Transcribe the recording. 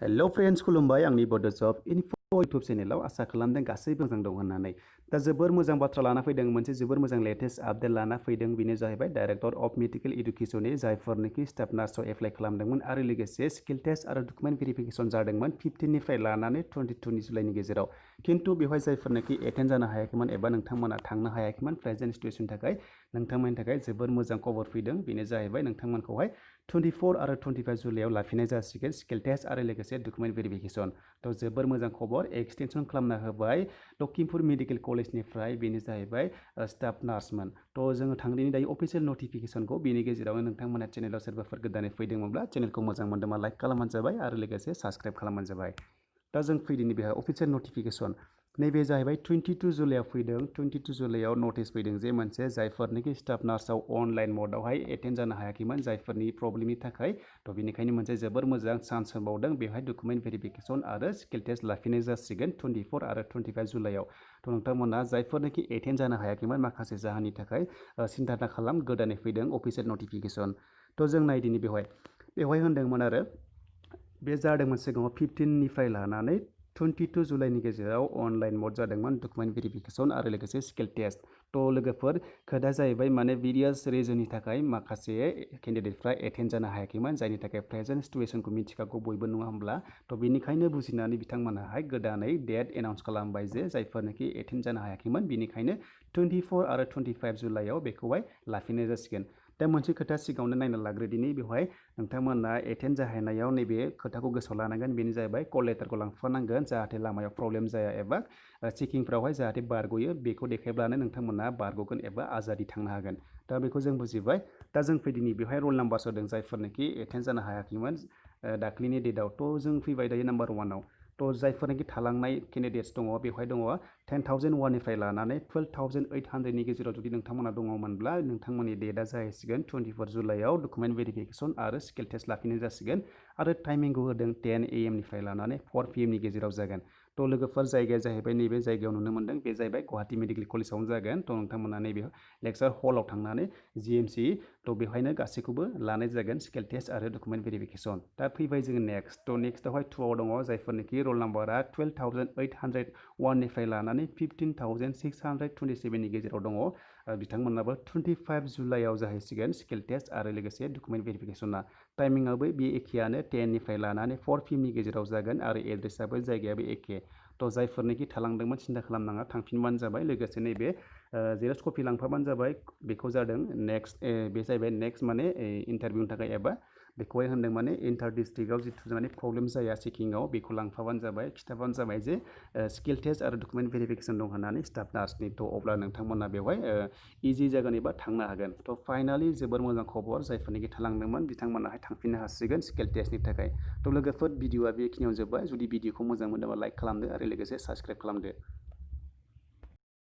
हेल' friends खुलुमबाय आंनि बड' जब इनफो इउटुब चेनेलाव आसा खालामदों गासैबो मोजां दं होननानै दा जोबोर मोजां बाथ्रा लाना फैदों मोनसे जोबोर मोजां लेटेस्ट आपडेट लाना फैदों बेनो जाहैबाय डाइरेक्टर अफ मेडिकेल इडुकेसननि जायफोरनिखि स्टाफ नार्सआव एप्लाइ खालामदोंमोन आरो लोगोसे स्किल टेस्ट आरो डकुमेन्ट भेरिफिकेसन जादोंमोन 15निफ्राय लानानै 22 जुलाइनि गेजेराव खिन्थु बेवहाय जायफोरनिखि एटेन्ड जानो हायाखैमोन एबा नोंथांमोना थांनो हायाखैमोन प्रेजेन्ट सिटुएसननि थाखाय नोंथांमोननि थाखाय जोबोर मोजां खबर फैदों बेनो जाहैबाय नोंथांमोनखौहाय 24 आरो 25 जुलाइयाव लाफिनाय जासिगोन स्किल टेस्ट आरो लोगोसे डकुमेन्ट भेरिफिकेसन थ' जोबोर मोजां खबर एक्सटेनसन खालामना होबाय लखिमपुर मेडिकेल कलेजनिफ्राय बेनो जाहैबाय स्टाफ नार्समोन थ' जोङो थांदिनि दायो अफिसियेल नटिफिकेसनखौ बेनि गेजेरावनो नोंथांमोना चेनेलाव सोरबाफोर गोदानै फैदोंमोनब्ला चेनेलखौ मोजां मोनदोंबा लाइक खालामबानो जाबाय आरो लोगोसे साबस्क्राइब खालामबानो जाबाय दा जों फैदिनि बेहाय अफिसियेल नटिफिकेसन नैबे जाहैबाय 22 जुलाइयाव फैदों 22 जुलाइयाव नटिस फैदों जे मोनसे जायफोरनिखि स्टाफ नार्सआव अनलाइन मडआवहाय एटेन्ड जानो हायाखैमोन जायफोरनि प्रब्लेमनि थाखाय थ' बेनिखायनो मोनसे जोबोर मोजां चान्स होबावदों बेवहाय डकुमेन्ट भेरिफिकेसन आरो स्किल टेस्ट लाफिनाय जासिगोन 24 आरो 25 जुलाइयाव थ' नोंथांमोना जायफोरनिखि एटेन्ड जानो हायाखैमोन माखासे जाहोननि थाखाय सिन्था दा खालाम गोदानै फैदों अफिसियेल नटिफिकेसन थ' जों नायदिनि बेवहाय होनदोंमोन आरो बे जादोंमोन सिगाङाव 15निफ्राय लानानै 22 जुलाइनि गेजेराव अनलाइन मड जादोंमोन डकुमेन्ट भेरिफिकेसन आरो लोगोसे स्किल टेस्ट थ' लोगोफोर खोथा जाहैबाय माने भेरियास रिजननि थाखाय माखासे केन्डिडेटफ्रा एटेन्ड जानो हायाखैमोन जायनि थाखाय प्रेजेन्ट सिटुएसनखौ मिथिखागौ बयबो नङा होमब्ला थ' बेनिखायनो बुजिनानै बिथांमोनाहाय गोदानै डेट एनाउन्स खालामबाय जे जायफोरनोखि एटेन्ड जानो हायाखैमोन बेनिखायनो 24 आरो 25 जुलाइयाव बेखौहाय लाफिननाय जासिगोन दा मोनसे खोथा सिगाङावनो नायना लाग्रोदिनि बेवहाय नोंथांमोना एटेन्ड जाहैनायाव नैबे खोथाखौ गोसोआव लानांगोन बेनो जाहैबाय कल लेटारखौ लांफानांगोन जाहाथे लामायाव प्रब्लेम जाया एबा चेकिंफ्रावहाय जाहाथे बारग'यो बेखौ देखायब्लानो नोंथांमोना बारग'गोन एबा आजादि थांनो हागोन दा बेखौ जों बुजिबाय दा जों फैदिनि बेवहाय रल नाम्बार होदों जायफोरनोखि एटेन्ड जानो हायाखैमोन दाख्लिनि डेटआव थ' जों फैबाय दायो नाम्बार 1आव थ' जायफोरनोखि थालांनाय केन्डिडेट्स दङ बेवहाय दङ 10,001निफ्राय लानानै 12,800नि गेजेराव जुदि नोंथांमोना दङमोनब्ला नोंथांमोननि डेटआ जाहैसिगोन 24 जुलाइयाव डकुमेन्ट भेरिफिकेसन आरो स्किल टेस्ट लाफिनाय जासिगोन आरो टाइमिंखौ होदों 10 AM निफ्राय लानानै 4 PM नि गेजेराव जागोन थ' लोगोफोर जायगाया जाहैबाय नैबे जायगायाव नुनो मोन्दों बे जाहैबाय गुवाहाटि मेडिकेल कलेजावनो जागोन थ' नोंथांमोना नैबे लेक्सार हलाव थांनानै GMC थ' बेवहायनो गासैखौबो लानाय जागोन स्किल टेस्ट आरो डकुमेन्ट भेरिफिकेसन दा फैबाय जोङो नेक्स्ट थ' नेक्स्टआवहाय 2आव दङ जायफोरनोखि रल नाम्बारा 12,801निफ्राय लानानै 15,627नि गेजेराव दङ बिथांमोनाबो 25 जुलाइयाव जाहैसिगोन स्किल टेस्ट आरो लोगोसे डकुमेन्ट भेरिफिकेसना टाइमिंआबो बे एखेयानो 10निफ्राय लानानै 4 PM नि गेजेराव जागोन आरो एड्रेसाबो जायगायाबो एखे थ' जायफोरनोखि थालांदोंमोन सिन्था खालामनाङा थांफिनबानो जाबाय लोगोसे नैबे जेरक्स कपि लांफाबानो जाबाय बेखौ जादों नेक्स्ट बे जाहैबाय नेक्स्ट माने इन्टारभिउनि थाखाय एबा बेखौहाय होनदों माने इन्टार डिस्ट्रिक्टआव जिथु माने प्रब्लेम जाया चेकिंआव बेखौ लांफाबानो जाबाय खिथाबानो जाबाय जे स्किल टेस्ट आरो डकुमेन्ट भेरिफिकेसन दं होननानै स्टाफ नार्सनि थ' अब्ला नोंथांमोना बेवहाय इजि जागोन एबा थांनो हागोन थ' फाइनालि जोबोर मोजां खबर जायफोरनिखि थालांदोंमोन बिथांमोनाहाय थांफिननो हासिगोन स्किल टेस्टनि थाखाय थ' लोगोफोर भिडिअआ बेखिनियाव जोब्बाय जुदि भिडिअखौ मोजां मोनोबा लाइक खालामदो आरो लोगोसे साबस्क्राइब खालामदो